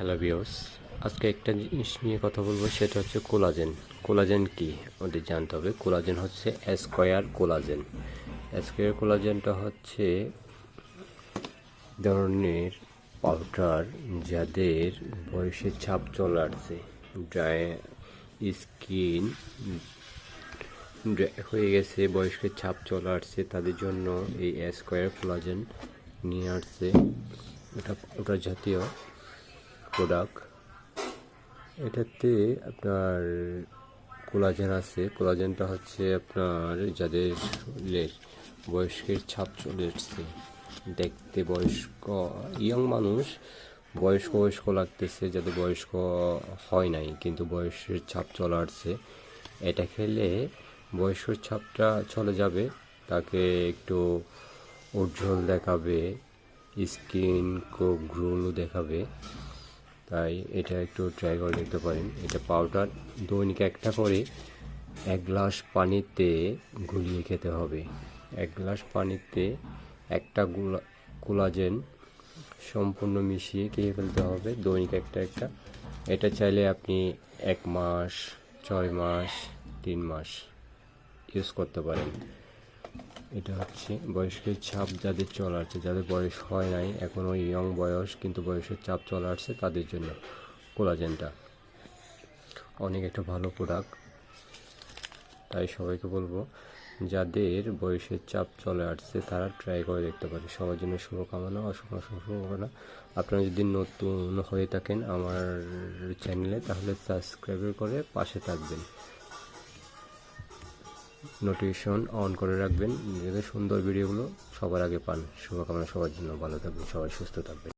Hello viewers, আজকে একটা জিনিস নিয়ে কথা বলবো, সেটা হচ্ছে কোলাজেন। কোলাজেন কি আমাদের জানতে হবে। কোলাজেন হচ্ছে স্কয়ার কোলাজেন। স্কয়ার কোলাজেনটা হচ্ছে ধরনের পাউডার যাদের বয়সের ছাপ চলে আসছে, ড্রাই স্কিন হয়ে গেছে, বয়সের ছাপ চলে আসছে, তাদের জন্য এই স্কয়ার কোলাজেন নিয়ে আসছে। এটা পাউডার জাতীয় প্রোডাক্ট। এটাতে আপনার কোলাজেন আছে। কোলাজেনটা হচ্ছে আপনার যাদের শরীরের বয়স্কের ছাপ চলে এসছে, দেখতে বয়স্ক ইয়ং মানুষ বয়স্ক বয়স্ক লাগতেছে, যাদের বয়স্ক হয় নাই কিন্তু বয়সের ছাপ চলে আসছে, এটা খেলে বয়সের ছাপটা চলে যাবে, তাকে একটু উজ্জ্বল দেখাবে, স্কিন গ্লোও দেখাবে। তাই এটা একটু ট্রাই করে দেখতে পারেন। এটা পাউডার দৈনিক একটা করে 1 গ্লাস পানিতে গুলিয়ে খেতে হবে। 1 গ্লাস পানিতে একটা কোলাজেন সম্পূর্ণ মিশিয়ে খেয়ে ফেলতে হবে, দৈনিক একটা একটা। এটা চাইলে আপনি 1 মাস, 6 মাস, 3 মাস ইউজ করতে পারেন। এটা হচ্ছে বয়স্কের ছাপ যাদের চলে আসছে, যাদের বয়স হয় নাই এখনও, ইয়ং বয়স কিন্তু বয়সের চাপ চলে আসছে, তাদের জন্য কোলাজেনটা অনেক একটা ভালো প্রোডাক্ট। তাই সবাইকে বলবো, যাদের বয়সের চাপ চলে আসছে তারা ট্রাই করে দেখতে পারে। সবার জন্য শুভকামনা, অসংখ্য শুভকামনা। আপনারা যদি নতুন হয়ে থাকেন আমার চ্যানেলে, তাহলে সাবস্ক্রাইব করে পাশে থাকবেন, নোটিফিকেশন অন করে রাখবেন, যাতে সুন্দর ভিডিওগুলো সবার আগে পান। শুভকামনা সবার জন্য। ভালো থাকবেন সবাই, সুস্থ থাকবেন।